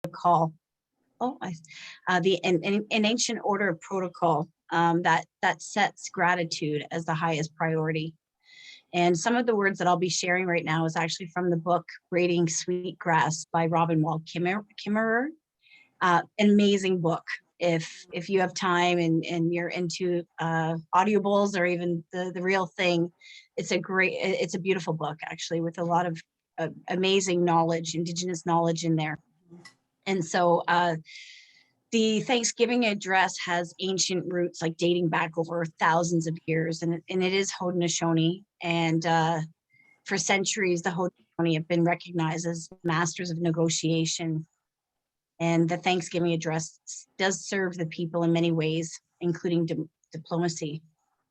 call. An ancient order of protocol that sets gratitude as the highest priority. And some of the words that I'll be sharing right now is actually from the book Braiding Sweetgrass by Robin Wall Kimmerer. An amazing book. If you have time and you're into audibles or even the real thing, it's a beautiful book actually, with a lot of amazing knowledge, indigenous knowledge in there. And so the Thanksgiving address has ancient roots, like dating back over thousands of years, and it is Haudenosaunee. And for centuries, the Haudenosaunee have been recognized as masters of negotiation. And the Thanksgiving address does serve the people in many ways, including diplomacy.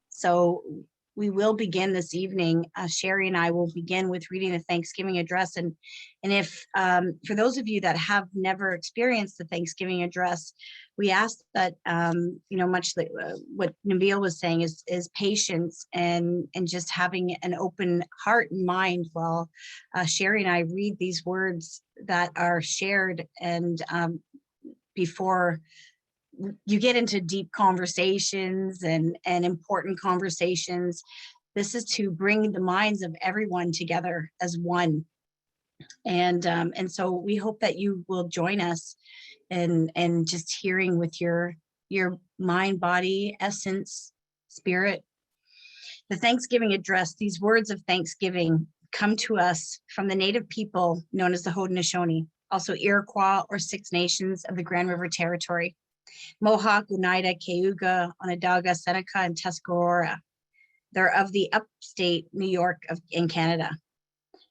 So we will begin this evening. Sherry and I will begin with reading the Thanksgiving address. And if, for those of you that have never experienced the Thanksgiving address, we ask that, much like what Nabil was saying, is patience and just having an open heart and mind while Sherry and I read these words that are shared, and before you get into deep conversations and important conversations. This is to bring the minds of everyone together as one. And so we hope that you will join us and just hearing with your mind, body, essence, spirit. The Thanksgiving address, these words of Thanksgiving come to us from the native people known as the Haudenosaunee, also Iroquois or Six Nations of the Grand River Territory. Mohawk, Oneida, Cayuga, Onondaga, Seneca, and Tuscarora. They're of the upstate New York in Canada.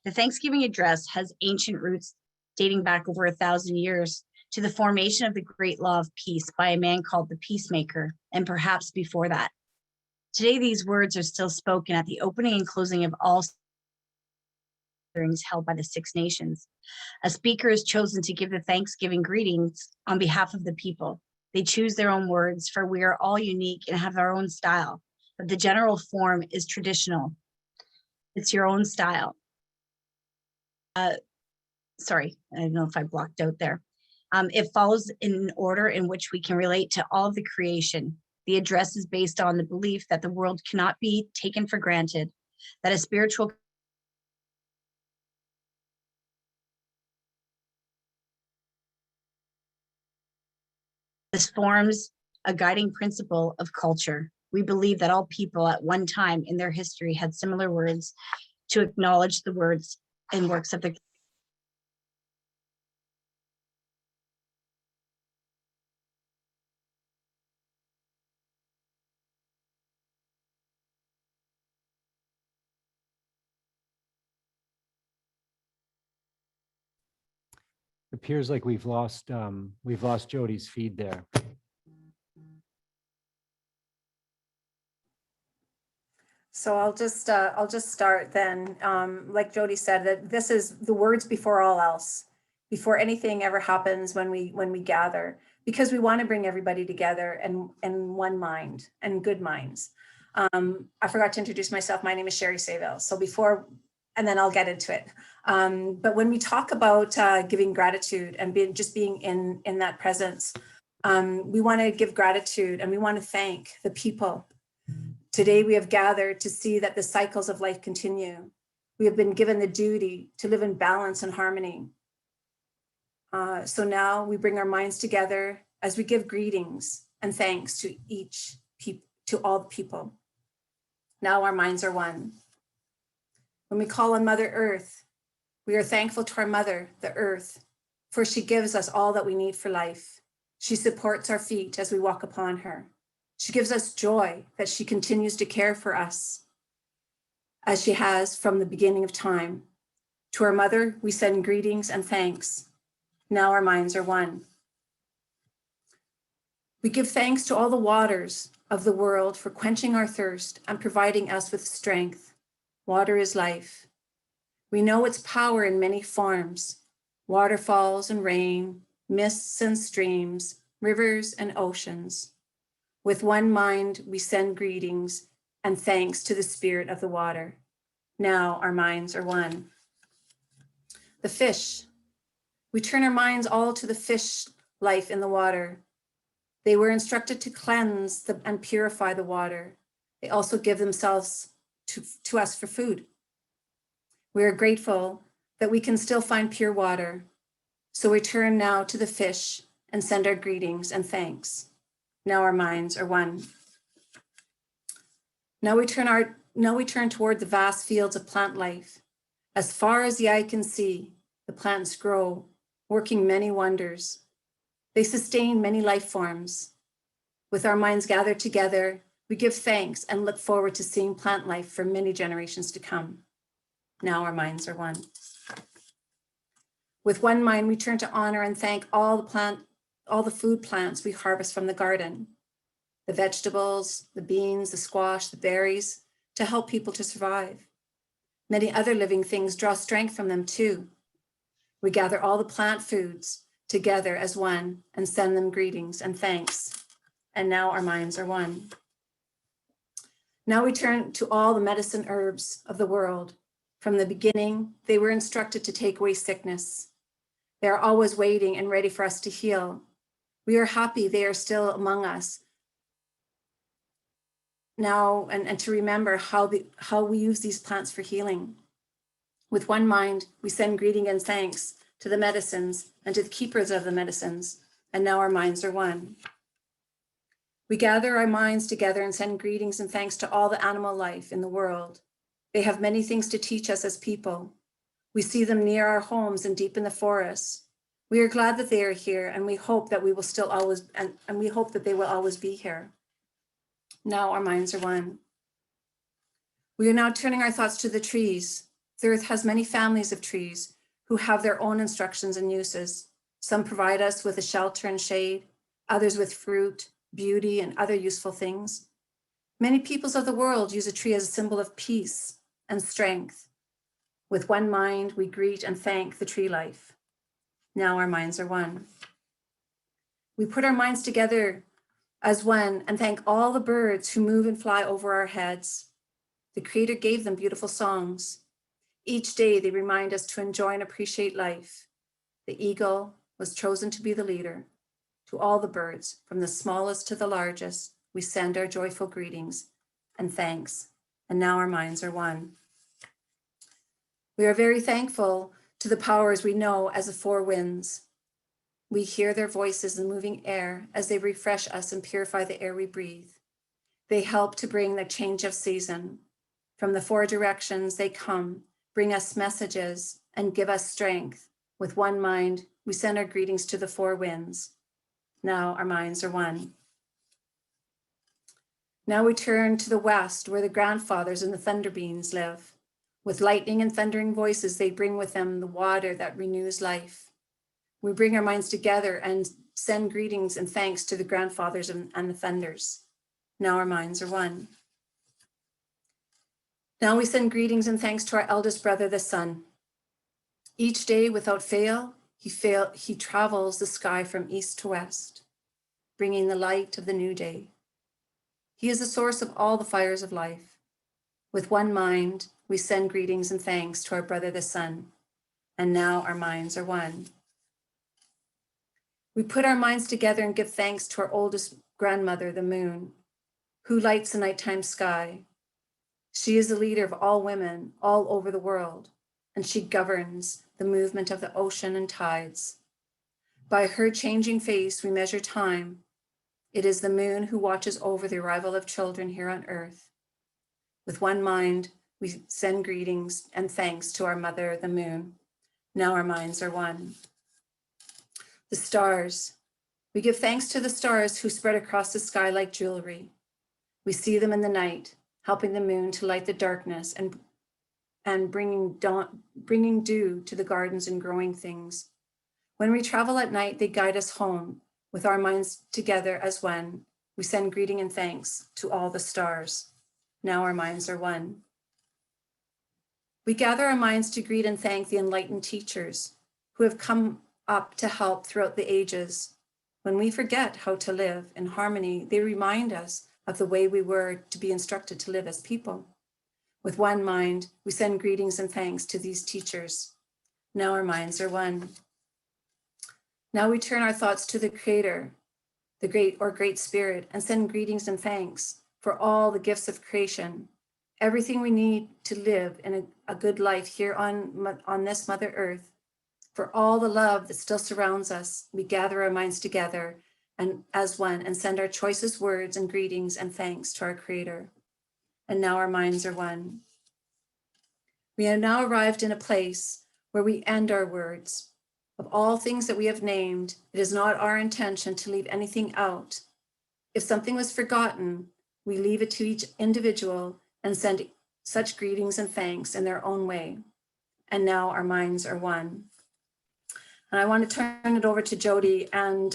The Thanksgiving address has ancient roots dating back over 1,000 years to the formation of the Great Law of Peace by a man called the Peacemaker, and perhaps before that. Today, these words are still spoken at the opening and closing of all hearings held by the Six Nations. A speaker is chosen to give the Thanksgiving greetings on behalf of the people. They choose their own words, for we are all unique and have our own style, but the general form is traditional. It's your own style. Sorry, I don't know if I blocked out there. It follows in an order in which we can relate to all of the creation. The address is based on the belief that the world cannot be taken for granted, that a spiritual This forms a guiding principle of culture. We believe that all people at one time in their history had similar words to acknowledge the words and works of the Appears like we've lost Jody's feed there. So I'll just start then. Like Jody said, that this is the words before all else, before anything ever happens when we gather, because we want to bring everybody together and one mind and good minds. I forgot to introduce myself. My name is Sherry Sayville. So and then I'll get into it. But when we talk about giving gratitude and being in that presence, we want to give gratitude and we want to thank the people. Today we have gathered to see that the cycles of life continue. We have been given the duty to live in balance and harmony. So now we bring our minds together as we give greetings and thanks to all the people. Now our minds are one. When we call on Mother Earth, we are thankful to our mother, the earth, for she gives us all that we need for life. She supports our feet as we walk upon her. She gives us joy that she continues to care for us as she has from the beginning of time. To our mother, we send greetings and thanks. Now our minds are one. We give thanks to all the waters of the world for quenching our thirst and providing us with strength. Water is life. We know its power in many forms: waterfalls and rain, mists and streams, rivers and oceans. With one mind, we send greetings and thanks to the spirit of the water. Now our minds are one. The fish. We turn our minds all to the fish life in the water. They were instructed to cleanse and purify the water. They also give themselves to us for food. We are grateful that we can still find pure water. So we turn now to the fish and send our greetings and thanks. Now our minds are one. Now we turn toward the vast fields of plant life. As far as the eye can see, the plants grow, working many wonders. They sustain many life forms. With our minds gathered together, we give thanks and look forward to seeing plant life for many generations to come. Now our minds are one. With one mind, we turn to honor and thank all the food plants we harvest from the garden, the vegetables, the beans, the squash, the berries, to help people to survive. Many other living things draw strength from them too. We gather all the plant foods together as one and send them greetings and thanks. And now our minds are one. Now we turn to all the medicine herbs of the world. From the beginning, they were instructed to take away sickness. They are always waiting and ready for us to heal. We are happy they are still among us now, and to remember how we use these plants for healing. With one mind, we send greeting and thanks to the medicines and to the keepers of the medicines, and now our minds are one. We gather our minds together and send greetings and thanks to all the animal life in the world. They have many things to teach us as people. We see them near our homes and deep in the forests. We are glad that they are here, and we hope that we will still always, and we hope that they will always be here. Now our minds are one. We are now turning our thoughts to the trees. The earth has many families of trees who have their own instructions and uses. Some provide us with a shelter and shade, others with fruit, beauty, and other useful things. Many peoples of the world use a tree as a symbol of peace and strength. With one mind, we greet and thank the tree life. Now our minds are one. We put our minds together as one and thank all the birds who move and fly over our heads. The Creator gave them beautiful songs. Each day they remind us to enjoy and appreciate life. The eagle was chosen to be the leader. To all the birds, from the smallest to the largest, we send our joyful greetings and thanks. And now our minds are one. We are very thankful to the powers we know as the four winds. We hear their voices in moving air as they refresh us and purify the air we breathe. They help to bring the change of season. From the four directions they come, bring us messages and give us strength. With one mind, we send our greetings to the four winds. Now our minds are one. Now we turn to the west, where the grandfathers and the thunder beings live. With lightning and thundering voices, they bring with them the water that renews life. We bring our minds together and send greetings and thanks to the grandfathers and the thunders. Now our minds are one. Now we send greetings and thanks to our eldest brother, the sun. Each day, without fail, he travels the sky from east to west, bringing the light of the new day. He is the source of all the fires of life. With one mind, we send greetings and thanks to our brother, the sun. And now our minds are one. We put our minds together and give thanks to our oldest grandmother, the moon, who lights the nighttime sky. She is the leader of all women all over the world, and she governs the movement of the ocean and tides. By her changing face, we measure time. It is the moon who watches over the arrival of children here on earth. With one mind, we send greetings and thanks to our mother, the moon. Now our minds are one. The stars. We give thanks to the stars who spread across the sky like jewelry. We see them in the night, helping the moon to light the darkness and bringing dew to the gardens and growing things. When we travel at night, they guide us home. With our minds together as one, we send greeting and thanks to all the stars. Now our minds are one. We gather our minds to greet and thank the enlightened teachers who have come up to help throughout the ages. When we forget how to live in harmony, they remind us of the way we were to be instructed to live as people. With one mind, we send greetings and thanks to these teachers. Now our minds are one. Now we turn our thoughts to the Creator, the Great Spirit, and send greetings and thanks for all the gifts of creation, everything we need to live in a good life here on this Mother Earth. For all the love that still surrounds us, we gather our minds together and as one and send our choicest words and greetings and thanks to our Creator. And now our minds are one. We have now arrived in a place where we end our words. Of all things that we have named, it is not our intention to leave anything out. If something was forgotten, we leave it to each individual and send such greetings and thanks in their own way. And now our minds are one. And I want to turn it over to Jody and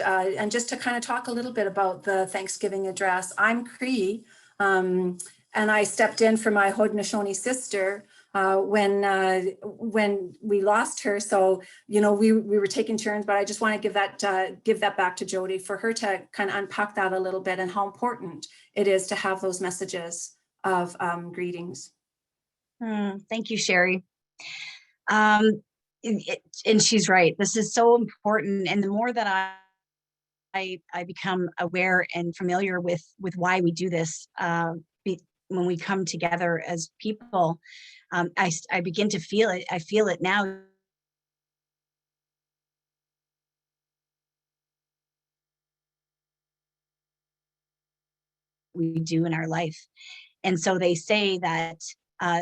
just to kind of talk a little bit about the Thanksgiving address. I'm Cree, and I stepped in for my Haudenosaunee sister when we lost her. So, you know, we were taking turns, but I just want to give that back to Jody for her to kind of unpack that a little bit and how important it is to have those messages of greetings. Thank you, Sherry. And she's right. This is so important. And the more that I become aware and familiar with why we do this, when we come together as people, I begin to feel it. I feel it now. We do in our life. And so they say that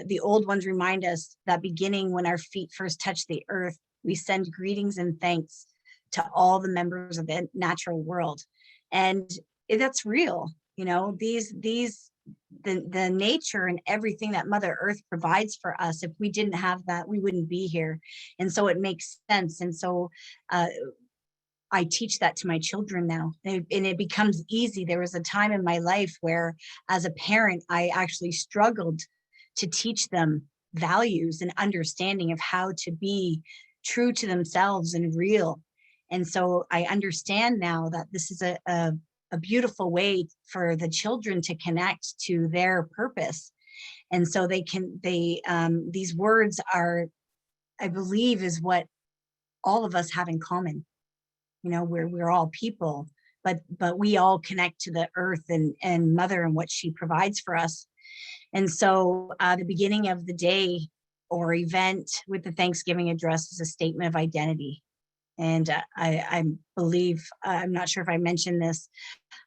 the old ones remind us that beginning when our feet first touch the earth, we send greetings and thanks to all the members of the natural world. And that's real. You know, the nature and everything that Mother Earth provides for us, if we didn't have that, we wouldn't be here. And so it makes sense. And so I teach that to my children now, and it becomes easy. There was a time in my life where, as a parent, I actually struggled to teach them values and understanding of how to be true to themselves and real. And so I understand now that this is a beautiful way for the children to connect to their purpose. And so these words are, I believe, is what all of us have in common. You know, we're all people, but we all connect to the earth and Mother and what she provides for us. And so the beginning of the day or event with the Thanksgiving address is a statement of identity. And I believe, I'm not sure if I mentioned this,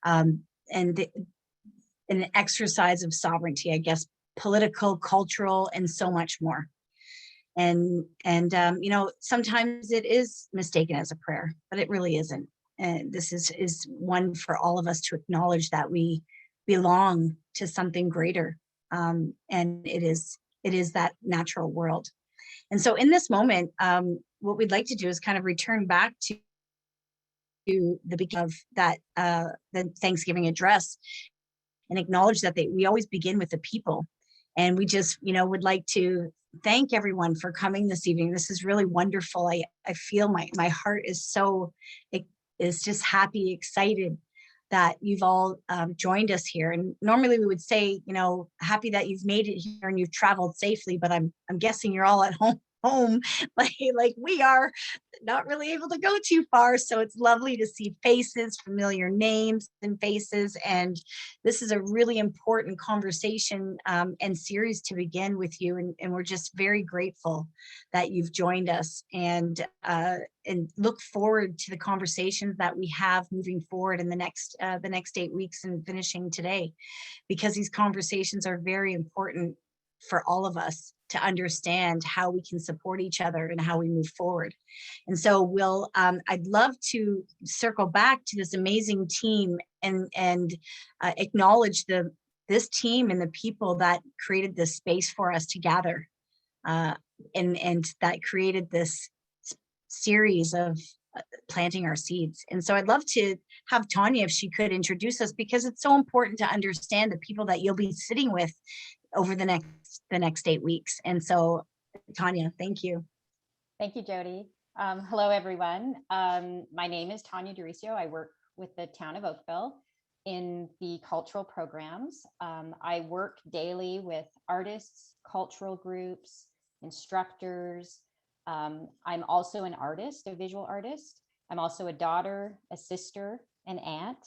and an exercise of sovereignty, I guess, political, cultural, and so much more. And you know, sometimes it is mistaken as a prayer, but it really isn't. And this is one for all of us to acknowledge that we belong to something greater, and it is that natural world. And so in this moment, what we'd like to do is kind of return back to the beginning of that the Thanksgiving address, and acknowledge that we always begin with the people. And we just, you know, would like to thank everyone for coming this evening. This is really wonderful. I feel my heart is just happy, excited that you've all joined us here. And normally we would say, you know, happy that you've made it here and you've traveled safely, but I'm guessing you're all at home like we are, not really able to go too far. So it's lovely to see faces, familiar names and faces. And this is a really important conversation and series to begin with you. And we're just very grateful that you've joined us, and look forward to the conversations that we have moving forward in the next 8 weeks and finishing today, because these conversations are very important for all of us to understand how we can support each other and how we move forward. And so I'd love to circle back to this amazing team and acknowledge this team and the people that created this space for us to gather, and that created this series of planting our seeds. And so I'd love to have Tanya, if she could, introduce us, because it's so important to understand the people that you'll be sitting with over the next 8 weeks. And so, Tanya, thank you. Thank you, Jody. Hello, everyone. My name is Tanya Duricio. I work with the town of Oakville in the cultural programs. I work daily with artists, cultural groups, instructors. I'm also an artist, a visual artist. I'm also a daughter, a sister, an aunt,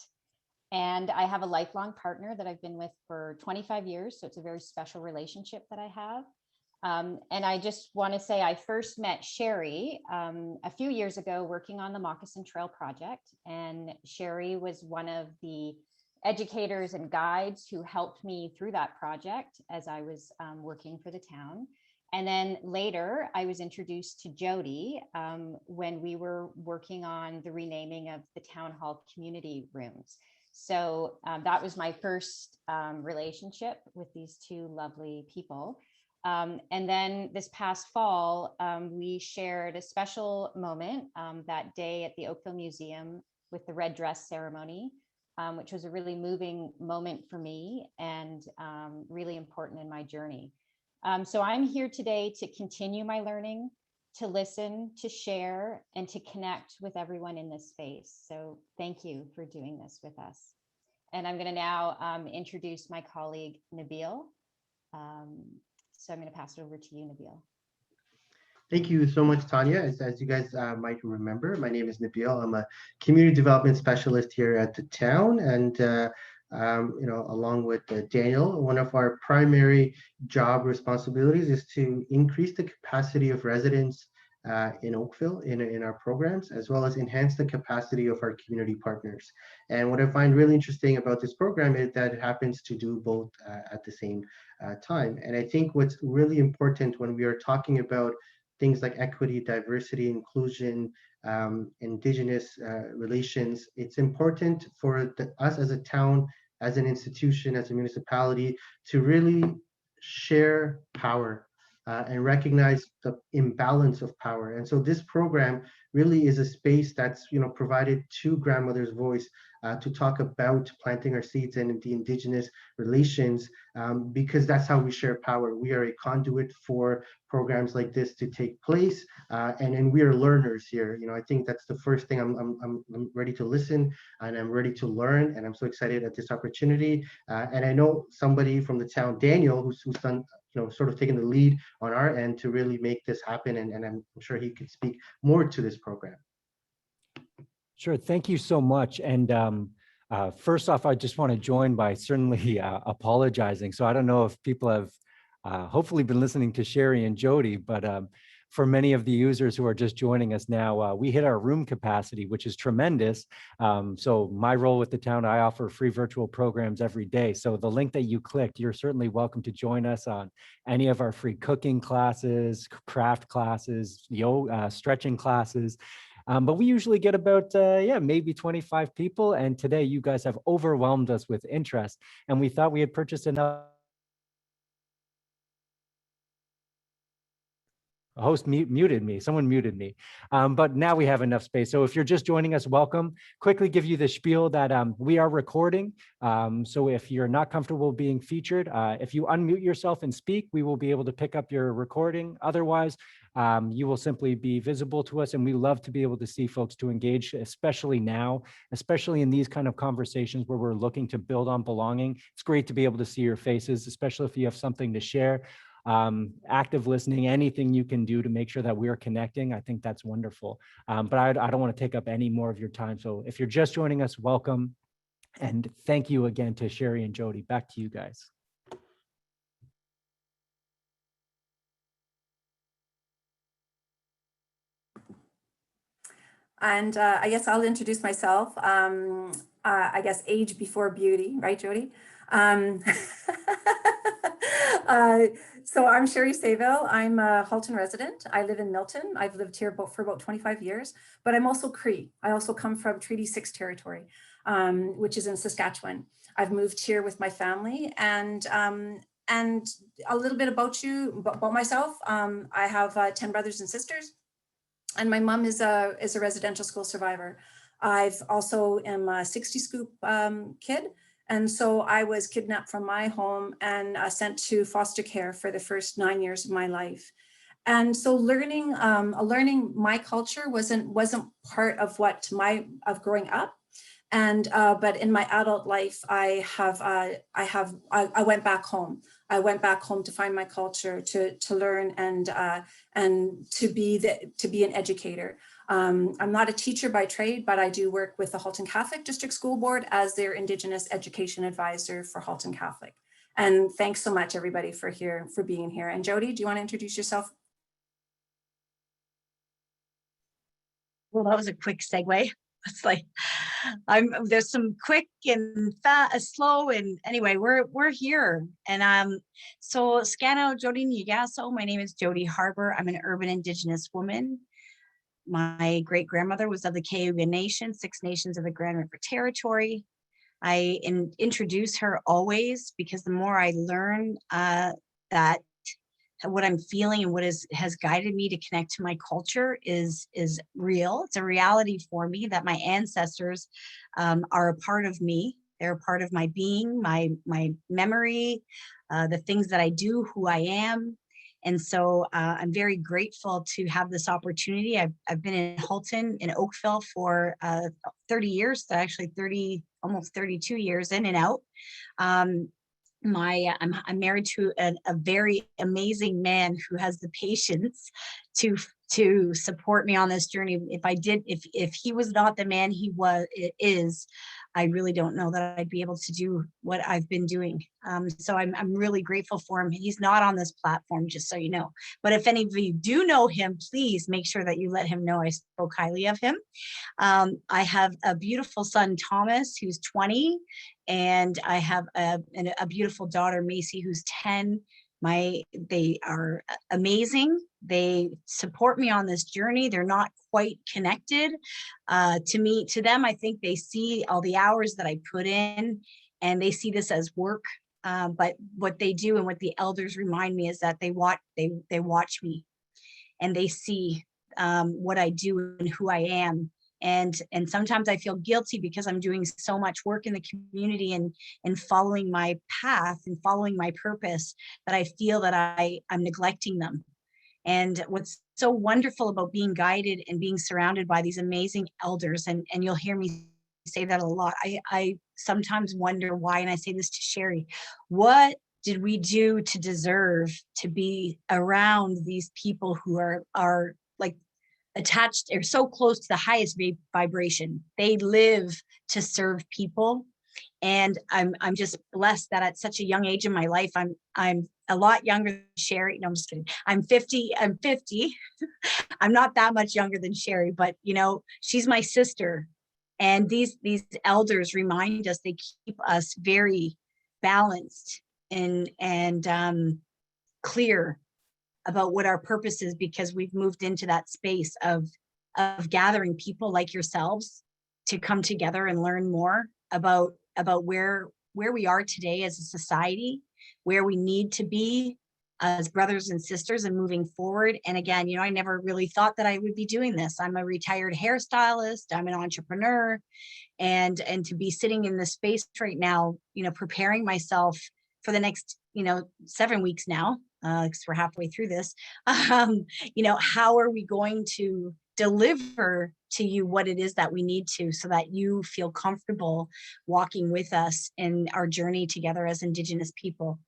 and I have a lifelong partner that I've been with for 25 years. So it's a very special relationship that I have. And I just want to say I first met Sherry a few years ago working on the Moccasin Trail project. And Sherry was one of the educators and guides who helped me through that project as I was working for the town. And then later I was introduced to Jody when we were working on the renaming of the town hall community rooms. So that was my first relationship with these two lovely people. And then this past fall, we shared a special moment that day at the Oakville Museum with the red dress ceremony, which was a really moving moment for me and really important in my journey. So I'm here today to continue my learning, to listen, to share, and to connect with everyone in this space. So thank you for doing this with us. And I'm going to now introduce my colleague, Nabil. So I'm going to pass it over to you, Nabil. Thank you so much, Tanya. As you guys might remember, my name is Nabil. I'm a community development specialist here at the town, and along with Daniel, one of our primary job responsibilities is to increase the capacity of residents in Oakville in our programs, as well as enhance the capacity of our community partners. And what I find really interesting about this program is that it happens to do both at the same time. And I think what's really important when we are talking about things like equity, diversity, inclusion, Indigenous relations, it's important for us as a town, as an institution, as a municipality, to really share power and recognize the imbalance of power. And so this program really is a space that's provided to Grandmother's Voice to talk about planting our seeds in the Indigenous relations, because that's how we share power. We are a conduit for programs like this to take place, and we are learners here. I think that's the first thing. I'm ready to listen, and I'm ready to learn, and I'm so excited at this opportunity. And I know somebody from the town, Daniel, who's done sort of taking the lead on our end to really make this happen, and I'm sure he could speak more to this program. Sure. Thank you so much. And first off, I just want to join by certainly apologizing. So I don't know if people have hopefully been listening to Sherry and Jody, but for many of the users who are just joining us now, we hit our room capacity, which is tremendous. So my role with the town, I offer free virtual programs every day. So the link that you clicked, you're certainly welcome to join us on any of our free cooking classes, craft classes, yoga, stretching classes. But we usually get about, maybe 25 people. And today you guys have overwhelmed us with interest. And we thought we had purchased enough. A host muted me. Someone muted me. But now we have enough space. So if you're just joining us, welcome. Quickly give you the spiel that we are recording. So if you're not comfortable being featured, if you unmute yourself and speak, we will be able to pick up your recording. Otherwise, you will simply be visible to us, and we love to be able to see folks to engage, especially now, especially in these kind of conversations where we're looking to build on belonging. It's great to be able to see your faces, especially if you have something to share. Active listening, anything you can do to make sure that we're connecting, I think that's wonderful. But I don't want to take up any more of your time. So if you're just joining us, welcome. And thank you again to Sherry and Jody. Back to you guys. And I guess I'll introduce myself. I guess age before beauty, right, Jody? So I'm Sherry Sayville. I'm a Halton resident. I live in Milton. I've lived here for about 25 years, but I'm also Cree. I also come from Treaty 6 territory, which is in Saskatchewan. I've moved here with my family, and a little bit about myself. I have 10 brothers and sisters, and my mom is a residential school survivor. I've also am a 60 scoop kid. And so I was kidnapped from my home and sent to foster care for the first 9 years of my life. And so learning my culture wasn't part of of growing up. And but in my adult life, I went back home. I went back home to find my culture, to learn and to be an educator. I'm not a teacher by trade, but I do work with the Halton Catholic District School Board as their Indigenous Education Advisor for Halton Catholic. And thanks so much, everybody, for being here. And Jody, do you want to introduce yourself? Well, that was a quick segue. It's like there's some quick and slow, and anyway, we're here. And so Scano Jody Nyagaso, my name is Jody Harbor. I'm an urban Indigenous woman. My great grandmother was of the Cayuga Nation, 6 nations of the Grand River Territory. I introduce her always because the more I learn that what I'm feeling and what has guided me to connect to my culture is real. It's a reality for me that my ancestors are a part of me. They're a part of my being, my memory, the things that I do, who I am. And so I'm very grateful to have this opportunity. I've been in Halton, in Oakville for 30 years, so actually almost 32 years in and out. I'm married to a very amazing man who has the patience to support me on this journey. If he was not the man he is, I really don't know that I'd be able to do what I've been doing. So I'm really grateful for him. He's not on this platform, just so you know. But if any of you do know him, please make sure that you let him know I spoke highly of him. I have a beautiful son, Thomas, who's 20, and I have a beautiful daughter, Macy, who's 10. They are amazing. They support me on this journey. They're not quite connected to them. I think they see all the hours that I put in, and they see this as work. But what they do and what the elders remind me is that they watch me, and they see what I do and who I am. And sometimes I feel guilty because I'm doing so much work in the community and following my path and following my purpose, that I feel that I'm neglecting them. And what's so wonderful about being guided and being surrounded by these amazing elders, and you'll hear me say that a lot. I sometimes wonder why, and I say this to Sherry, what did we do to deserve to be around these people who are like attached or so close to the highest vibration? They live to serve people. And I'm just blessed that at such a young age in my life, I'm a lot younger than Sherry. No, I'm just kidding. I'm 50. I'm not that much younger than Sherry, but she's my sister. And these elders remind us, they keep us very balanced and clear about what our purpose is, because we've moved into that space of gathering people like yourselves to come together and learn more about where we are today as a society, where we need to be as brothers and sisters and moving forward. And again, I never really thought that I would be doing this. I'm a retired hairstylist, I'm an entrepreneur, and to be sitting in this space right now, preparing myself for the next 7 weeks now, because we're halfway through this. How are we going to deliver to you what it is that we need to, so that you feel comfortable walking with us in our journey together as Indigenous people?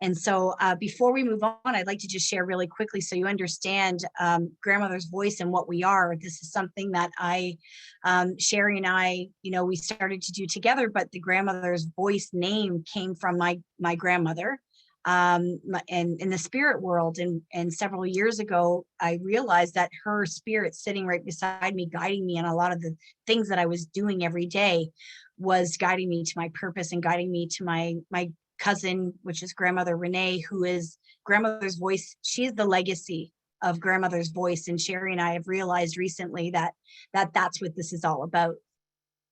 And so before we move on, I'd like to just share really quickly so you understand Grandmother's Voice and what we are. This is something that Sherry and I, we started to do together, but the Grandmother's Voice name came from my grandmother. And in the spirit world, and several years ago, I realized that her spirit sitting right beside me, guiding me in a lot of the things that I was doing every day, was guiding me to my purpose and guiding me to my cousin, which is Grandmother Renee, who is Grandmother's Voice. She is the legacy of Grandmother's Voice. And Sherry and I have realized recently that that's what this is all about.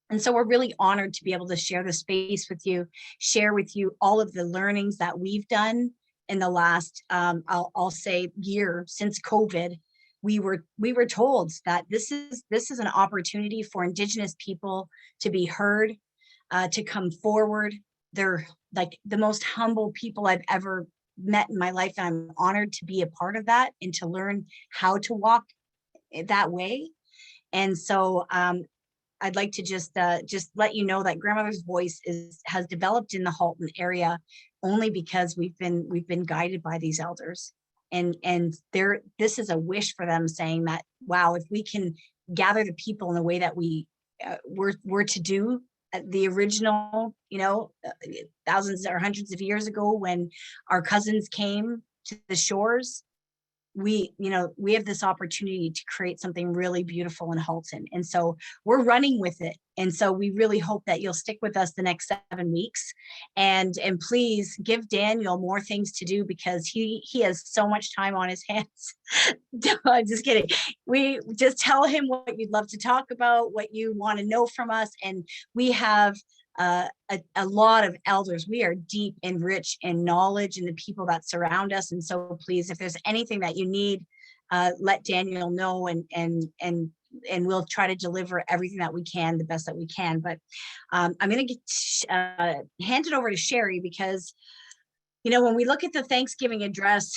And so we're really honored to be able to share the space with you, share with you all of the learnings that we've done in the last, I'll say, year since COVID. We were told that this is an opportunity for Indigenous people to be heard, to come forward. They're like the most humble people I've ever met in my life, and I'm honored to be a part of that and to learn how to walk that way. And so I'd like to just let you know that Grandmother's Voice has developed in the Halton area only because we've been guided by these elders, and this is a wish for them, saying that, wow, if we can gather the people in the way that we were to do at the original, thousands or hundreds of years ago when our cousins came to the shores. We have this opportunity to create something really beautiful in Halton. And so we're running with it. And so we really hope that you'll stick with us the next 7 weeks, and please give Daniel more things to do, because he has so much time on his hands. I'm just kidding. We just tell him what you'd love to talk about, what you want to know from us. And we have a lot of elders. We are deep and rich in knowledge and the people that surround us. And so please, if there's anything that you need, let Daniel know, and we'll try to deliver everything that we can, the best that we can. But I'm going to hand it over to Sherry, because when we look at the Thanksgiving address,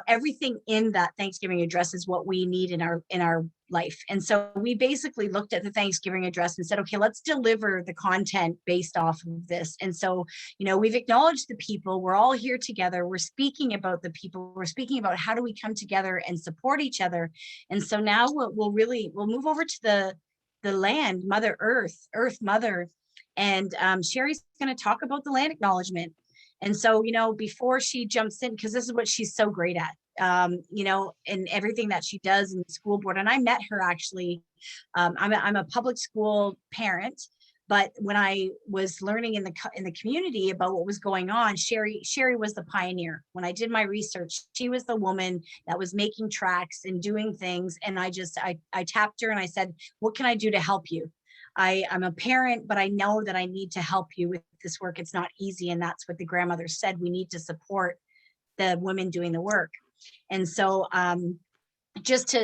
everything in that Thanksgiving address is what we need in our life. And so we basically looked at the Thanksgiving address and said, okay, let's deliver the content based off of this. And so, we've acknowledged the people. We're all here together. We're speaking about the people. We're speaking about how do we come together and support each other. And so now we'll move over to the land, Mother Earth Mother. And Sherry's going to talk about the land acknowledgement. And so, before she jumps in, because this is what she's so great at, and everything that she does in the school board. And I met her actually. I'm a public school parent, but when I was learning in the community about what was going on, Sherry was the pioneer. When I did my research, she was the woman that was making tracks and doing things. And I tapped her and I said, what can I do to help you? I'm a parent, but I know that I need to help you with this work. It's not easy. And that's what the grandmother said. We need to support the women doing the work. And so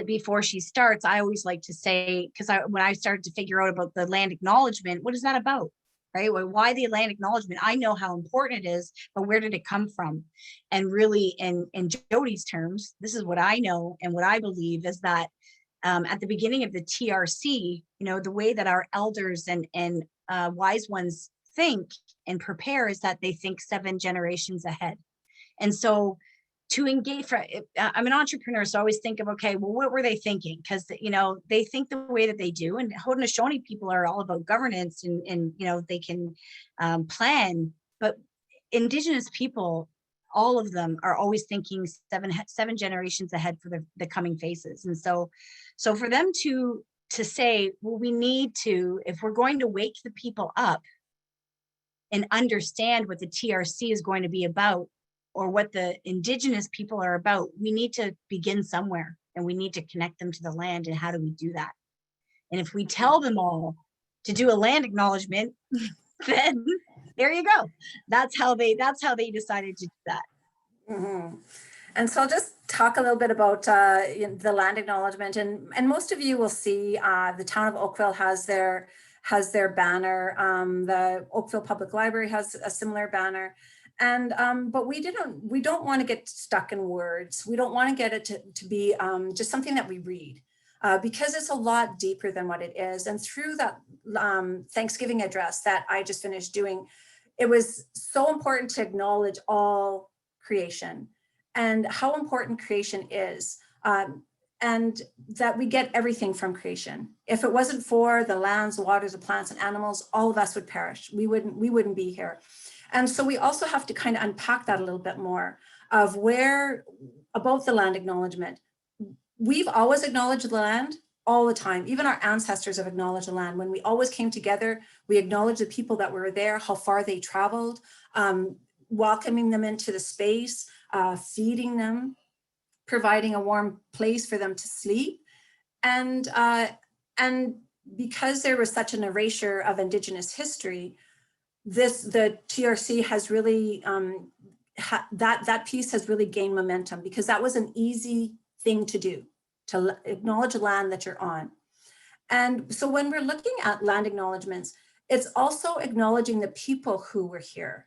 before she starts, I always like to say, because when I started to figure out about the land acknowledgement, what is that about? Right? Well, why the land acknowledgement? I know how important it is, but where did it come from? And really, in Jody's terms, this is what I know and what I believe is that at the beginning of the TRC, the way that our elders and wise ones think and prepare is that they think 7 generations ahead. And so to engage, I'm an entrepreneur, so I always think of, okay, well, what were they thinking? Because, they think the way that they do. And Haudenosaunee people are all about governance and they can plan. But Indigenous people, all of them are always thinking 7 generations ahead for the coming phases. And so for them to say, well, we need to, if we're going to wake the people up and understand what the TRC is going to be about, or what the Indigenous people are about, we need to begin somewhere, and we need to connect them to the land. And how do we do that? And if we tell them all to do a land acknowledgement, then there you go. That's how they decided to do that. Mm-hmm. And so I'll just talk a little bit about the land acknowledgement, and most of you will see the town of Oakville has their banner. The Oakville Public Library has a similar banner. And but we don't want to get stuck in words. We don't want to get it to be just something that we read, because it's a lot deeper than what it is. And through that Thanksgiving address that I just finished doing, it was so important to acknowledge all creation and how important creation is, and that we get everything from creation. If it wasn't for the lands, the waters, the plants, and animals, all of us would perish. We wouldn't be here. And so we also have to kind of unpack that a little bit more of about the land acknowledgement. We've always acknowledged the land all the time. Even our ancestors have acknowledged the land. When we always came together, we acknowledged the people that were there, how far they traveled, welcoming them into the space, feeding them, providing a warm place for them to sleep. And because there was such an erasure of Indigenous history, the TRC has really, that piece has really gained momentum, because that was an easy thing to do, to acknowledge land that you're on. And so when we're looking at land acknowledgements, it's also acknowledging the people who were here,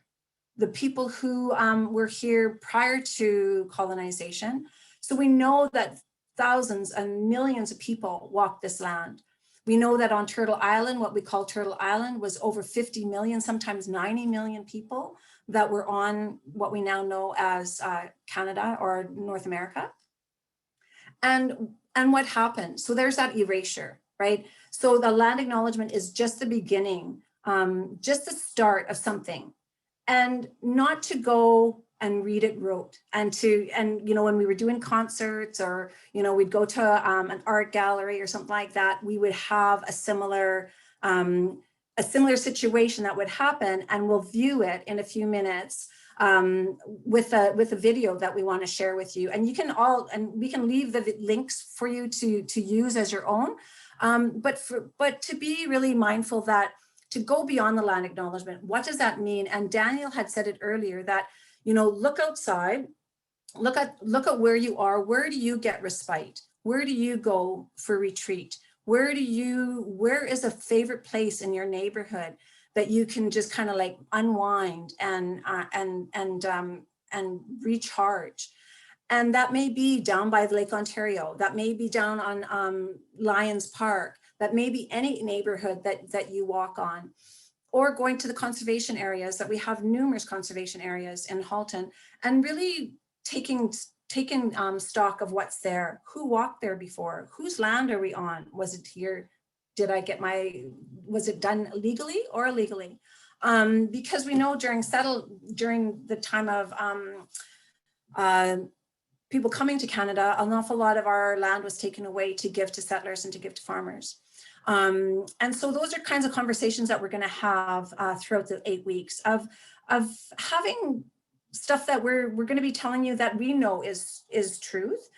the people who were here prior to colonization. So we know that thousands and millions of people walked this land. We know that on Turtle Island, what we call Turtle Island, was over 50 million, sometimes 90 million people that were on what we now know as Canada or North America. And what happened? So there's that erasure. right? So the land acknowledgement is just the beginning, just the start of something, and not to go and read it rote, and you know, when we were doing concerts, or, you know, we'd go to an art gallery or something like that, we would have a similar situation that would happen, and we'll view it in a few minutes with a video that we want to share with you. And you can we can leave the links for you to use as your own. But to be really mindful that to go beyond the land acknowledgement, what does that mean? And Daniel had said it earlier that, you know, look outside, look at where you are. Where do you get respite? Where do you go for retreat? Where is a favorite place in your neighborhood that you can just kind of like unwind and recharge? And that may be down by Lake Ontario, that may be down on Lions Park, that may be any neighborhood that you walk on, or going to the conservation areas, that we have numerous conservation areas in Halton, and really taking stock of what's there. Who walked there before? Whose land are we on? Was it here? Was it done legally or illegally? Because we know during the time of people coming to Canada, an awful lot of our land was taken away to give to settlers and to give to farmers. And so those are kinds of conversations that we're going to have throughout the 8 weeks of having stuff that we're going to be telling you that we know is truth,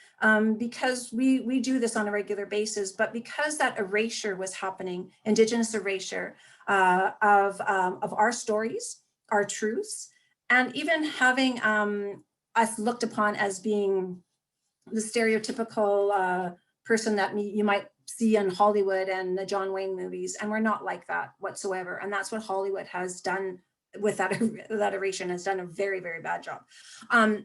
because we do this on a regular basis. But because that erasure was happening, Indigenous erasure of our stories, our truths, and even having us looked upon as being the stereotypical person that you might see in Hollywood and the John Wayne movies, and we're not like that whatsoever. And that's what Hollywood has done with that erasure, has done a very, very bad job.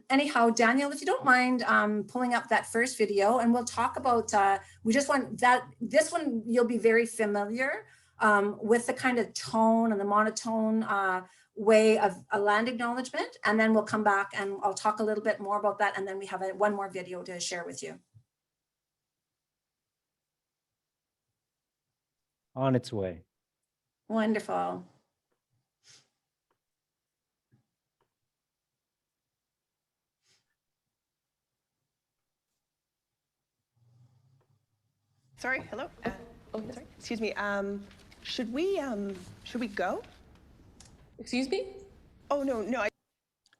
Anyhow, Daniel, if you don't mind pulling up that first video, and we'll talk about, we just want that, this one you'll be very familiar with the kind of tone and the monotone way of a land acknowledgement. And then we'll come back and I'll talk a little bit more about that. And then we have one more video to share with you. On its way. Wonderful. Sorry, hello? Sorry, excuse me. Should we go? Excuse me? Oh, no.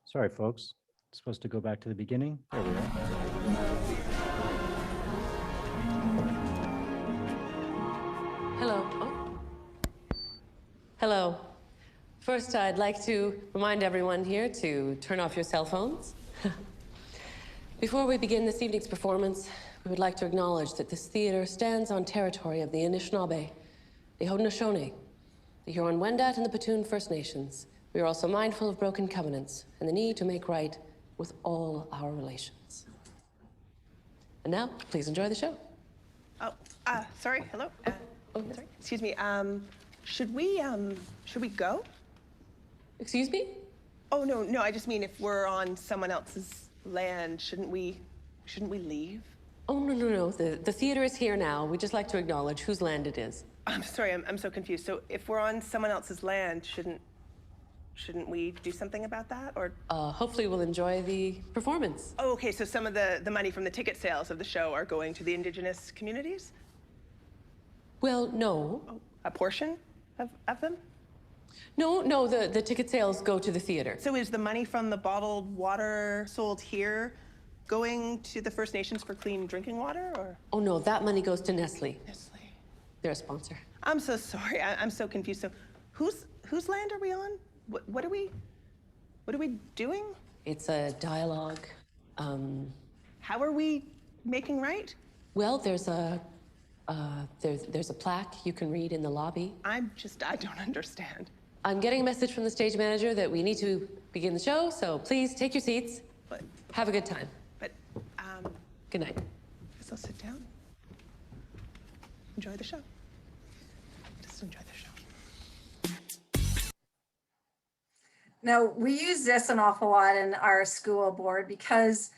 Sorry, folks. It's supposed to go back to the beginning. There we are. Hello. Oh. Hello. First, I'd like to remind everyone here to turn off your cell phones. Before we begin this evening's performance, we would like to acknowledge that this theater stands on territory of the Anishinaabe, the Haudenosaunee, the Huron-Wendat, and the Petun First Nations. We are also mindful of broken covenants and the need to make right with all our relations. And now, please enjoy the show. Oh, sorry, hello? Sorry, excuse me. Should we go? Excuse me? Oh, no, I just mean if we're on someone else's land, shouldn't we leave? Oh, no. The theater is here now. We'd just like to acknowledge whose land it is. I'm sorry, I'm so confused. So if we're on someone else's land, shouldn't we do something about that, or? Hopefully we'll enjoy the performance. Oh, okay, so some of the money from the ticket sales of the show are going to the Indigenous communities? Well, no. Oh, a portion of them? No, the ticket sales go to the theater. So is the money from the bottled water sold here going to the First Nations for clean drinking water, or? Oh, no, that money goes to Nestle. Nestle. They're a sponsor. I'm so sorry, I'm so confused. So whose land are we on? What are we doing? It's a dialogue. How are we making right? Well, there's a plaque you can read in the lobby. I don't understand. I'm getting a message from the stage manager that we need to begin the show, so please take your seats. But Have a good time. Good night. Guess I'll sit down. Enjoy the show. Just enjoy the show. Now, we use this an awful lot in our school board because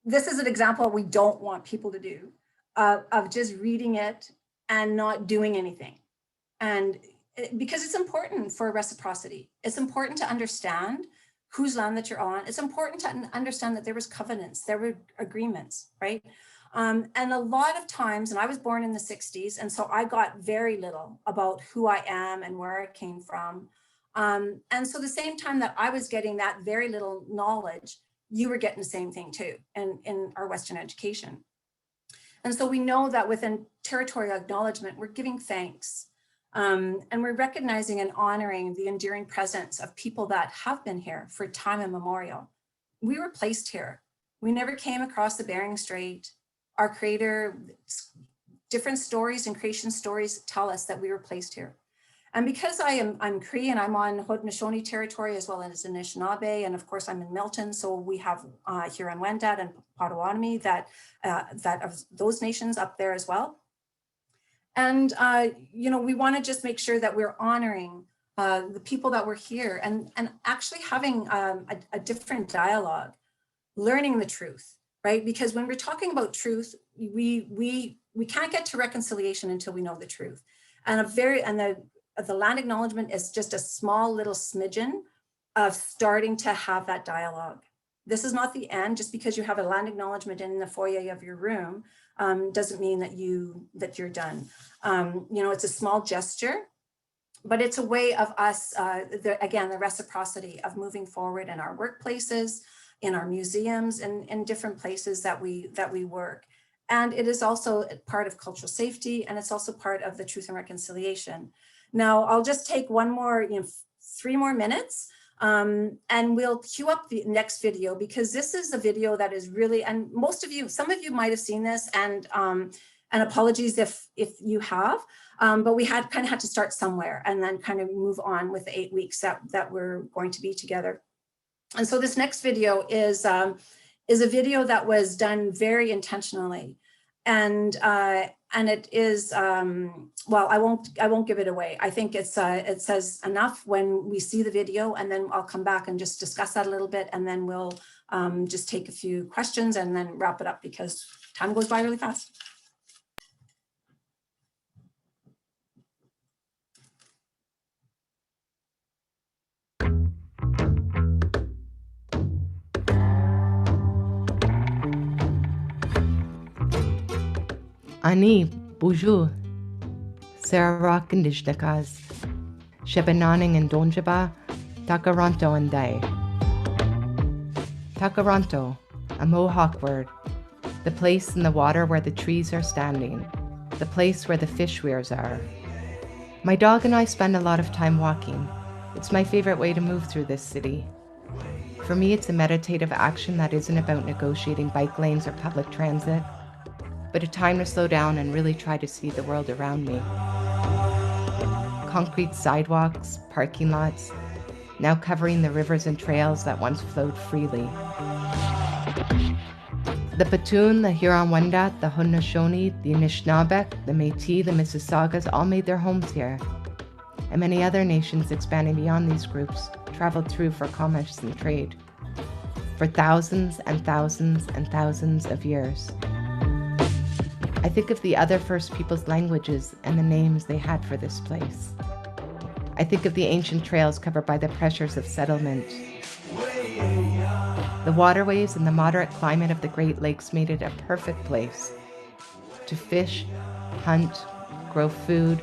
this is an example we don't want people to do, of just reading it and not doing anything. And because it's important for reciprocity. It's important to understand whose land that you're on. It's important to understand that there was covenants, there were agreements, right? And a lot of times, and I was born in the 60s, and so I got very little about who I am and where I came from. And so the same time that I was getting that very little knowledge, you were getting the same thing too in our Western education. And so we know that within territorial acknowledgement, we're giving thanks. And we're recognizing and honoring the enduring presence of people that have been here for time immemorial. We were placed here. We never came across the Bering Strait. Our creator, different stories and creation stories tell us that we were placed here. And because I'm Cree and I'm on Haudenosaunee territory as well as Anishinaabe, and of course I'm in Milton, so we have Huron-Wendat and Potawatomi that of those nations up there as well. And we want to just make sure that we're honoring the people that were here and actually having a different dialogue, learning the truth, right? Because when we're talking about truth, we can't get to reconciliation until we know the truth. And the land acknowledgement is just a small little smidgen of starting to have that dialogue. This is not the end. Just because you have a land acknowledgement in the foyer of your room doesn't mean that you're done. It's a small gesture, but it's a way of us, again, the reciprocity of moving forward in our workplaces, in our museums, and in different places that we work. And it is also part of cultural safety, and it's also part of the truth and reconciliation. Now, I'll just take 3 more minutes, and we'll queue up the next video, because this is a video that is really, and some of you might have seen this, and apologies if you have, but we kind of had to start somewhere and then kind of move on with the 8 weeks that we're going to be together. And so this next video is a video that was done very intentionally. And it is, well, I won't give it away. I think it says enough when we see the video, and then I'll come back and just discuss that a little bit, and then we'll just take a few questions and then wrap it up, because time goes by really fast. Ani, bonjour. Sarah Rock and Dishdakas. Shebananing and Donjaba, Takaranto and Dai. Takaranto, a Mohawk word. The place in the water where the trees are standing. The place where the fish weirs are. My dog and I spend a lot of time walking. It's my favorite way to move through this city. For me, it's a meditative action that isn't about negotiating bike lanes or public transit, but a time to slow down and really try to see the world around me. Concrete sidewalks, parking lots, now covering the rivers and trails that once flowed freely. The Petun, the Huron-Wendat, the Haudenosaunee, the Anishinaabe, the Métis, the Mississaugas all made their homes here. And many other nations expanding beyond these groups traveled through for commerce and trade for thousands and thousands and thousands of years. I think of the other First Peoples languages and the names they had for this place. I think of the ancient trails covered by the pressures of settlement. The waterways and the moderate climate of the Great Lakes made it a perfect place to fish, hunt, grow food,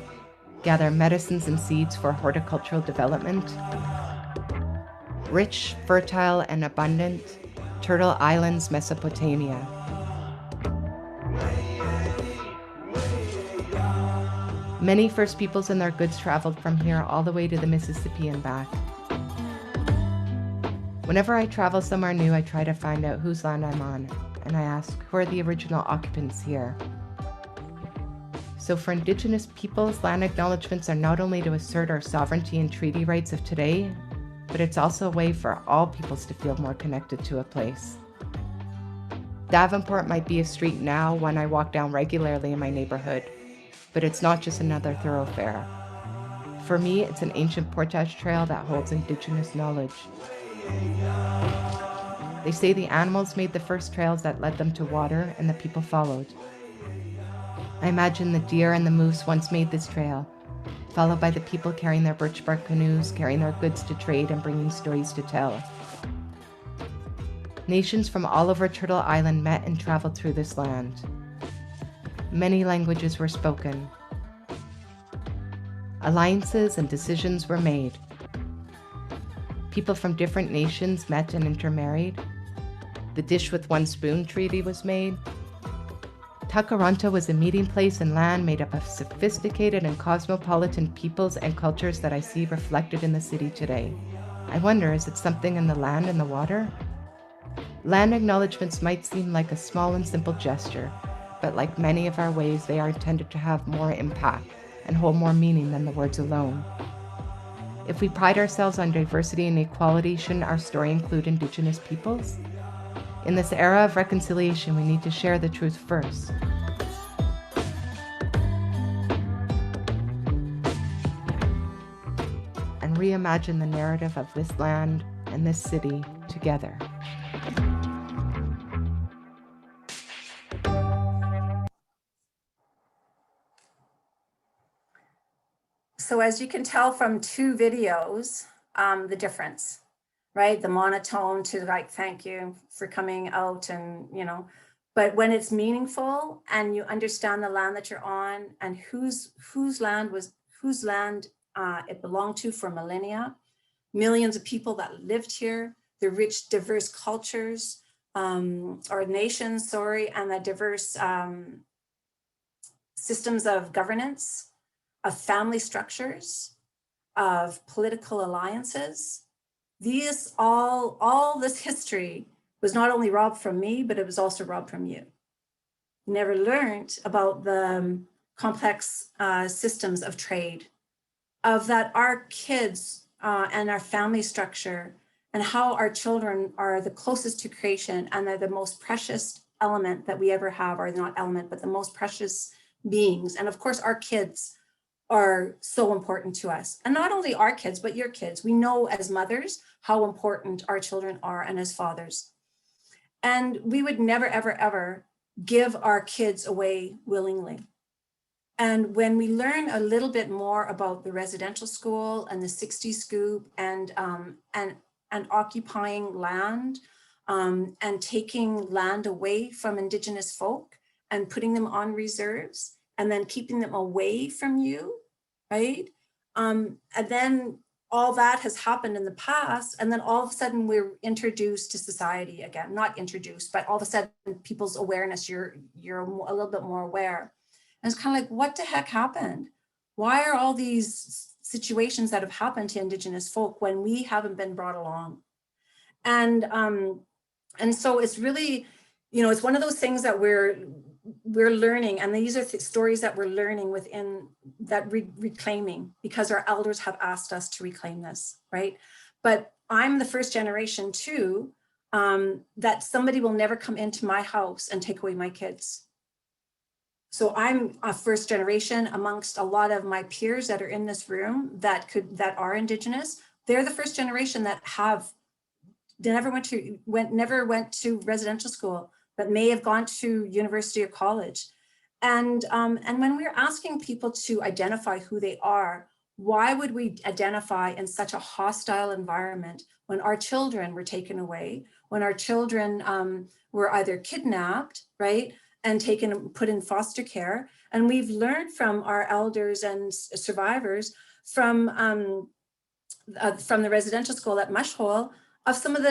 gather medicines and seeds for horticultural development. Rich, fertile, and abundant, Turtle Islands, Mesopotamia. Many First Peoples and their goods traveled from here all the way to the Mississippi and back. Whenever I travel somewhere new, I try to find out whose land I'm on, and I ask, who are the original occupants here? So for Indigenous peoples, land acknowledgements are not only to assert our sovereignty and treaty rights of today, but it's also a way for all peoples to feel more connected to a place. Davenport might be a street now, one I walk down regularly in my neighborhood, but it's not just another thoroughfare. For me, it's an ancient portage trail that holds Indigenous knowledge. They say the animals made the first trails that led them to water, and the people followed. I imagine the deer and the moose once made this trail, followed by the people carrying their birch bark canoes, carrying their goods to trade and bringing stories to tell. Nations from all over Turtle Island met and traveled through this land. Many languages were spoken. Alliances and decisions were made. People from different nations met and intermarried. The dish with one spoon treaty was made. Takaranto was a meeting place and land made up of sophisticated and cosmopolitan peoples and cultures that I see reflected in the city today. I wonder, is it something in the land and the water? Land acknowledgements might seem like a small and simple gesture, but like many of our ways, they are intended to have more impact and hold more meaning than the words alone. If we pride ourselves on diversity and equality, shouldn't our story include Indigenous peoples? In this era of reconciliation, we need to share the truth first. And reimagine the narrative of this land and this city together. So as you can tell from 2 videos, the difference, right? The monotone to like, thank you for coming out and, but when it's meaningful and you understand the land that you're on and whose land it belonged to for millennia, millions of people that lived here, the rich, diverse cultures, or nations, and the diverse systems of governance, of family structures, of political alliances. These all this history was not only robbed from me, but it was also robbed from you. You never learned about the complex systems of trade, of that our kids and our family structure and how our children are the closest to creation and they're the most precious element that we ever have, or not element, but the most precious beings. And of course, our kids are so important to us. And not only our kids, but your kids. We know as mothers how important our children are and as fathers. And we would never, ever, ever give our kids away willingly. And when we learn a little bit more about the residential school and the 60s scoop and occupying land and taking land away from Indigenous folk and putting them on reserves and then keeping them away from you, right? And then all that has happened in the past, and then all of a sudden we're introduced to society again, not introduced, but all of a sudden people's awareness, you're a little bit more aware. And it's kind of like, what the heck happened? Why are all these situations that have happened to Indigenous folk when we haven't been brought along? And so it's really, it's one of those things that we're learning, and these are stories that we're learning within that reclaiming, because our elders have asked us to reclaim this, right? But I'm the first generation too, that somebody will never come into my house and take away my kids. So I'm a first generation amongst a lot of my peers that are in this room that are Indigenous. They're the first generation that never went to residential school, but may have gone to university or college. And when we're asking people to identify who they are, why would we identify in such a hostile environment when our children were taken away, when our children were either kidnapped, right, and put in foster care? And we've learned from our elders and survivors from the residential school at Mushhole of some of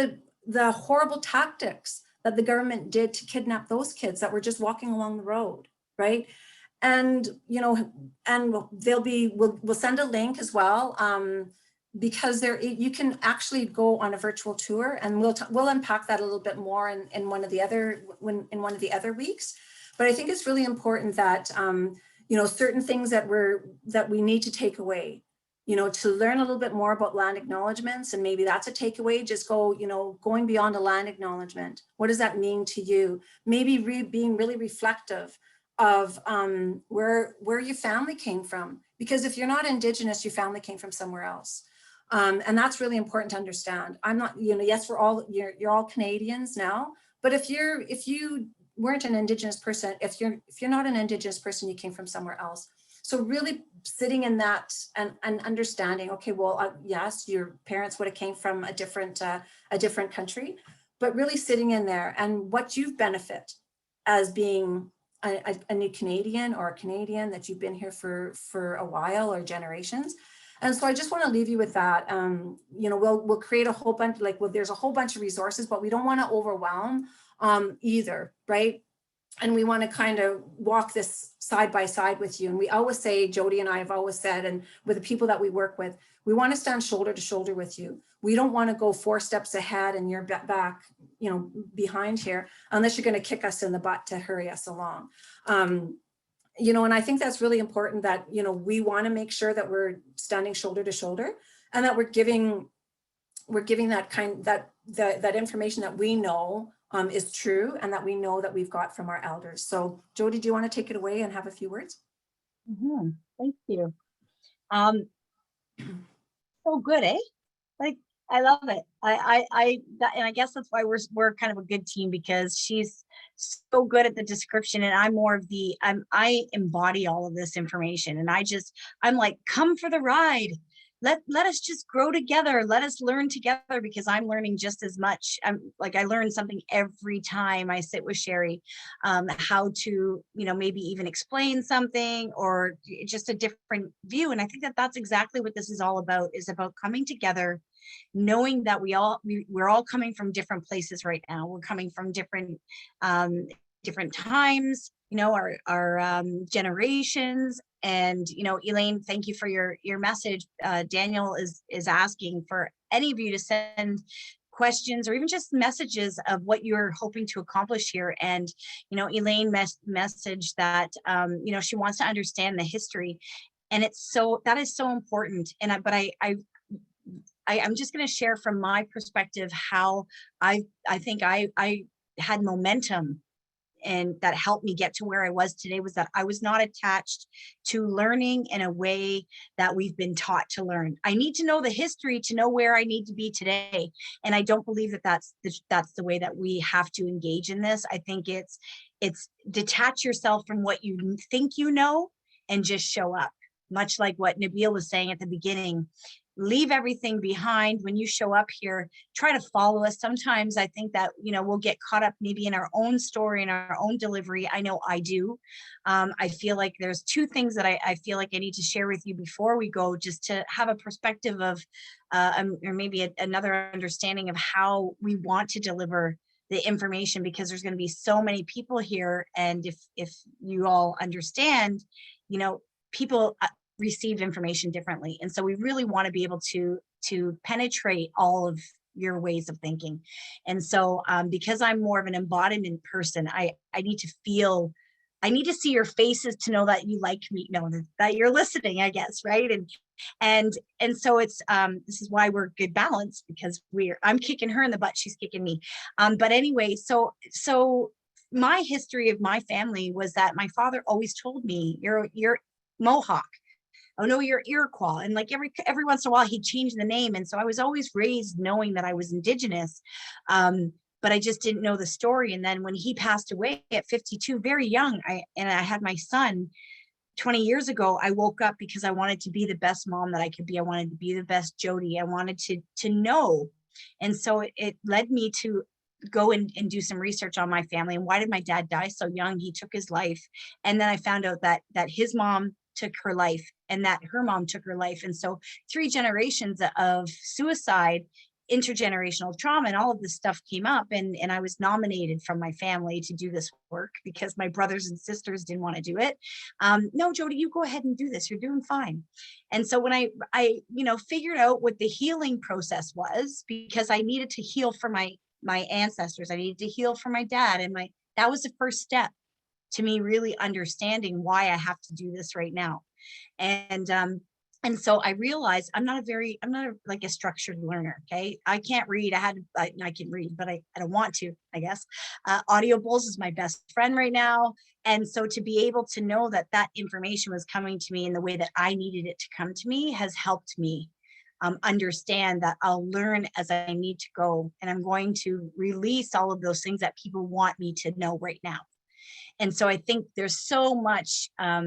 the horrible tactics that the government did to kidnap those kids that were just walking along the road, right? And and we'll send a link as well, because you can actually go on a virtual tour, and we'll unpack that a little bit more in one of the other weeks. But I think it's really important that certain things that we need to take away, to learn a little bit more about land acknowledgements, and maybe that's a takeaway. Just going beyond a land acknowledgement. What does that mean to you? Maybe being really reflective of where your family came from, because if you're not Indigenous, your family came from somewhere else. And that's really important to understand. I'm not, yes, you're all Canadians now, but if you weren't an Indigenous person, if you're not an Indigenous person, you came from somewhere else. So really sitting in that and understanding, okay, well, yes, your parents would have came from a different country, but really sitting in there and what you've benefit as being a new Canadian or a Canadian, that you've been here for a while or generations. And so I just want to leave you with that. You know, we'll create a whole bunch, like, well, there's a whole bunch of resources, but we don't want to overwhelm either, right? And we want to kind of walk this side by side with you. And we always say, Jody and I have always said, and with the people that we work with, we want to stand shoulder to shoulder with you. We don't want to go 4 steps ahead and you're back, you know, behind here, unless you're going to kick us in the butt to hurry us along. You know, and I think that's really important, that, you know, we want to make sure that we're standing shoulder to shoulder, and that we're giving that information that we know is true, and that we know that we've got from our elders. So Jody, do you want to take it away and have a few words? Thank you. So good, eh? Like, I love it. And I guess that's why we're kind of a good team, because she's so good at the description, and I'm more of the, I embody all of this information, and I'm like, come for the ride. Let us just grow together. Let us learn together, because I'm learning just as much. I learn something every time I sit with Sherry, how to, you know, maybe even explain something or just a different view. And I think that that's exactly what this is all about, is about coming together, knowing that we're all coming from different places right now. We're coming from different times, you know, our generations. And, you know, Elaine, thank you for your message. Daniel is asking for any of you to send questions or even just messages of what you're hoping to accomplish here. And, you know, Elaine messaged that, you know, she wants to understand the history. And that is so important. And I'm just going to share from my perspective how I think I had momentum, and that helped me get to where I was today, was that I was not attached to learning in a way that we've been taught to learn. I need to know the history to know where I need to be today. And I don't believe that that's the way that we have to engage in this. I think it's detach yourself from what you think you know and just show up. Much like what Nabil was saying at the beginning, leave everything behind. When you show up here, try to follow us. Sometimes I think that, you know, we'll get caught up maybe in our own story and our own delivery. I know I do. I feel like there's 2 things that I feel like I need to share with you before we go, just to have a perspective of, or maybe another understanding of how we want to deliver the information, because there's going to be so many people here. And if you all understand, you know, people receive information differently. And so we really want to be able to penetrate all of your ways of thinking. And so because I'm more of an embodiment person, I need to see your faces to know that you like me, know that you're listening, I guess, right? And so it's this is why we're good balance, because I'm kicking her in the butt, she's kicking me. But anyway, so my history of my family was that my father always told me, you're Mohawk. Oh no, you're Iroquois. And like every once in a while he'd change the name. And so I was always raised knowing that I was Indigenous, but I just didn't know the story. And then when he passed away at 52, very young, I had my son 20 years ago, I woke up because I wanted to be the best mom that I could be. I wanted to be the best Jody. I wanted to know. And so it led me to go and do some research on my family. And why did my dad die so young? He took his life. And then I found out that his mom took her life and that her mom took her life. And so 3 generations of suicide, intergenerational trauma, and all of this stuff came up. And I was nominated from my family to do this work because my brothers and sisters didn't want to do it. No, Jody, you go ahead and do this. You're doing fine. And so when I figured out what the healing process was, because I needed to heal for my ancestors, I needed to heal for my dad, and that was the first step to me really understanding why I have to do this right now. And so I realized I'm not a structured learner. Okay. I can't read. I can read, but I don't want to, I guess. Audio Bowls is my best friend right now. And so to be able to know that information was coming to me in the way that I needed it to come to me has helped me understand that I'll learn as I need to go, and I'm going to release all of those things that people want me to know right now. And so I think there's so much, I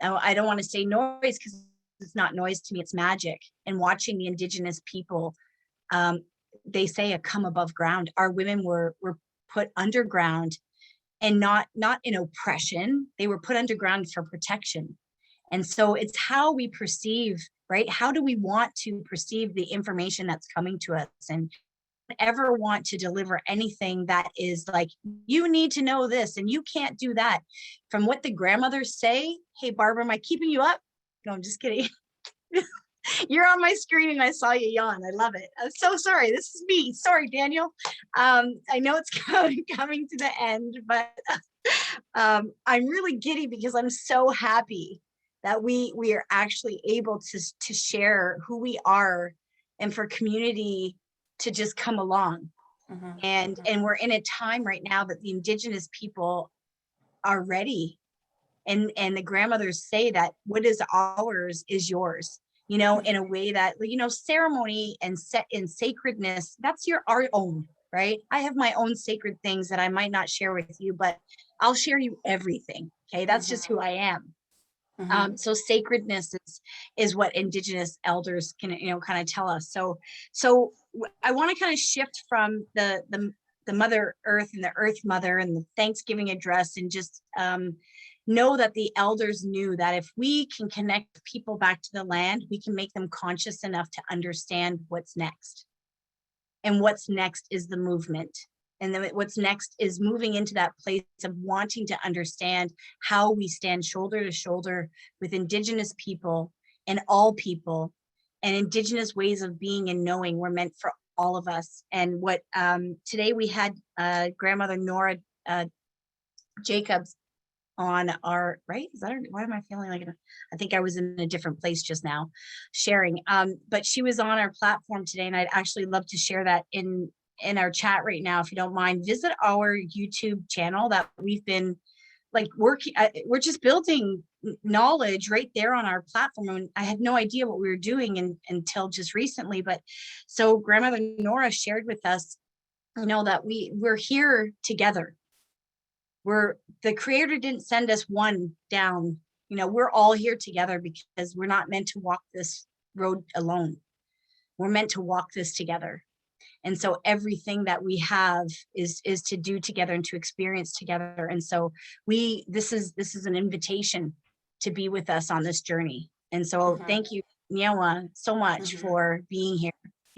don't want to say noise because it's not noise to me, it's magic. And watching the Indigenous people, they say a come above ground. Our women were put underground, and not in oppression. They were put underground for protection. And so it's how we perceive, right? How do we want to perceive the information that's coming to us? And ever want to deliver anything that is like, you need to know this and you can't do that. From what the grandmothers say, hey, Barbara, am I keeping you up? No, I'm just kidding. You're on my screen and I saw you yawn. I love it. I'm so sorry. This is me. Sorry, Daniel. I know it's coming to the end, but I'm really giddy because I'm so happy that we are actually able to share who we are, and for community to just come along. And we're in a time right now that the Indigenous people are ready. And the grandmothers say that what is ours is yours, you know, in a way that, you know, ceremony and set in sacredness, that's our own, right? I have my own sacred things that I might not share with you, but I'll share you everything. Okay. That's just who I am. So sacredness is what Indigenous elders can, you know, kind of tell us. So I want to kind of shift from the Mother Earth and the Earth Mother and the Thanksgiving address, and just know that the elders knew that if we can connect people back to the land, we can make them conscious enough to understand what's next. And what's next is the movement. And then what's next is moving into that place of wanting to understand how we stand shoulder to shoulder with Indigenous people and all people, and Indigenous ways of being and knowing were meant for all of us. And what today we had grandmother Nora Jacobs on our, right? Is that her, why am I feeling like I think I was in a different place just now sharing, but she was on our platform today, and I'd actually love to share that in our chat right now. If you don't mind, visit our YouTube channel that we've been like working, we're just building knowledge right there on our platform. And I had no idea what we were doing until just recently. But so grandmother Nora shared with us, you know, that we're here together. The creator didn't send us one down, you know, we're all here together because we're not meant to walk this road alone. We're meant to walk this together. And so everything that we have is to do together and to experience together. And so this is an invitation to be with us on this journey. And so thank you, Nyewa, so much for being here.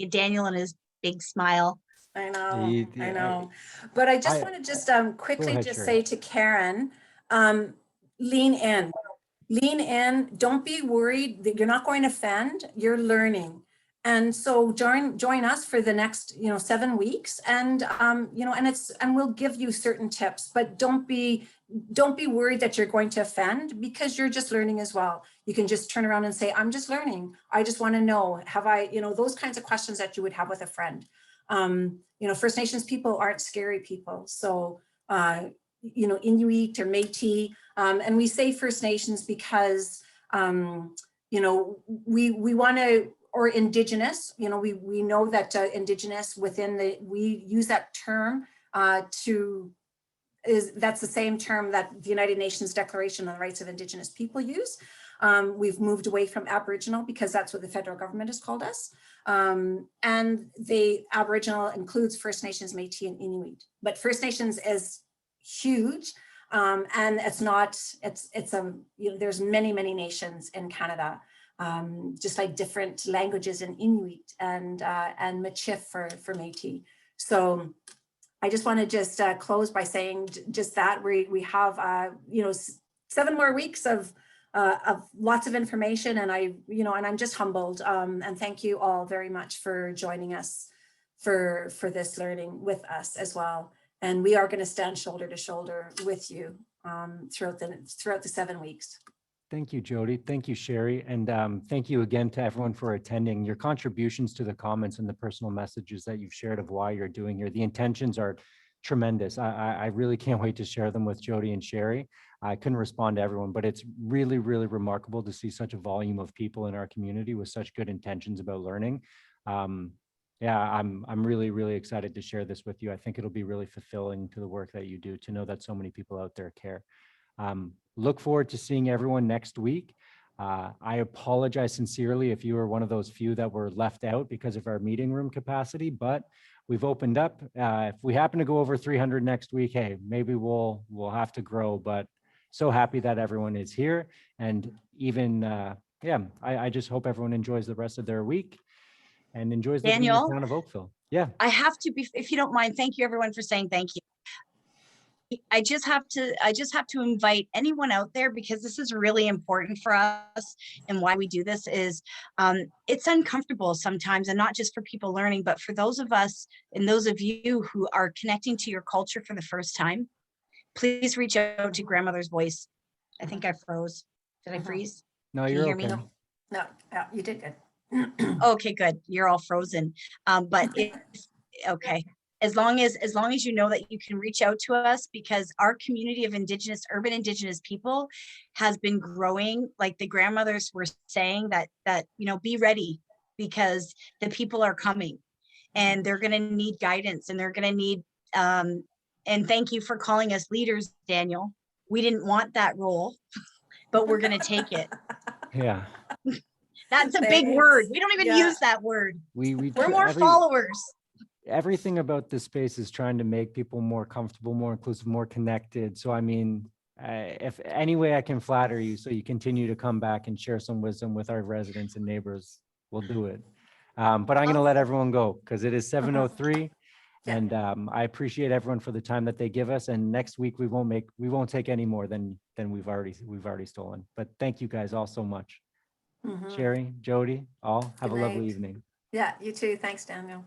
Daniel and his big smile. I know. But I just want to just quickly ahead, just Sherry. say to Karen, lean in. Lean in. Don't be worried that you're not going to offend. You're learning. And so join us for the next, 7 weeks, and and we'll give you certain tips, but don't be worried that you're going to offend, because you're just learning as well. You can just turn around and say, I'm just learning. I just want to know, have I, those kinds of questions that you would have with a friend. First Nations people aren't scary people. So, Inuit or Métis, and we say First Nations because, we want to, or Indigenous, we know that Indigenous we use that term that's the same term that the United Nations Declaration on the Rights of Indigenous People use. We've moved away from Aboriginal because that's what the federal government has called us. And the Aboriginal includes First Nations, Métis, and Inuit. But First Nations is huge, and there's many, many nations in Canada. Just like different languages in Inuit and Michif for Métis. So I just want to just close by saying just that we have 7 more weeks of lots of information, and I'm just humbled, and thank you all very much for joining us for this learning with us as well. And we are going to stand shoulder to shoulder with you throughout the 7 weeks. Thank you, Jody. Thank you, Sherry. And thank you again to everyone for attending. Your contributions to the comments and the personal messages that you've shared of why you're doing here. The intentions are tremendous. I really can't wait to share them with Jody and Sherry. I couldn't respond to everyone, but it's really, really remarkable to see such a volume of people in our community with such good intentions about learning. Yeah, I'm really, really excited to share this with you. I think it'll be really fulfilling to the work that you do, to know that so many people out there care. Look forward to seeing everyone next week. I apologize sincerely if you were one of those few that were left out because of our meeting room capacity, but we've opened up. If we happen to go over 300 next week, hey, maybe we'll have to grow, but so happy that everyone is here. And even, yeah, I just hope everyone enjoys the rest of their week and enjoys living in the Daniel, town of Oakville. Yeah. I have to be, if you don't mind, thank you everyone for saying thank you. I just have to invite anyone out there, because this is really important for us, and why we do this is it's uncomfortable sometimes, and not just for people learning, but for those of us and those of you who are connecting to your culture for the first time. Please reach out to Grandmother's Voice. I think I froze. Did I freeze? No, Can you you're hear okay. me? No, yeah, you did good. Okay, good. You're all frozen. But okay. As long as you know that you can reach out to us, because our community of urban indigenous people has been growing. Like the grandmothers were saying, that be ready, because the people are coming and they're going to need guidance, and they're going to need and thank you for calling us leaders, Daniel. We didn't want that role, but we're going to take it. Yeah. That's a big Thanks. word. We don't even Yeah. use that word. We're We're more followers. Everything about this space is trying to make people more comfortable, more inclusive, more connected. So, I mean, if any way I can flatter you so you continue to come back and share some wisdom with our residents and neighbors, we'll do it. But I'm going to let everyone go because it is 7:03. Yeah. And I appreciate everyone for the time that they give us. And next week we won't take any more than we've already stolen. But thank you guys all so much. Mhm. Sherry, Jody, all have Good a lovely night. evening. Yeah, you too. Thanks, Daniel.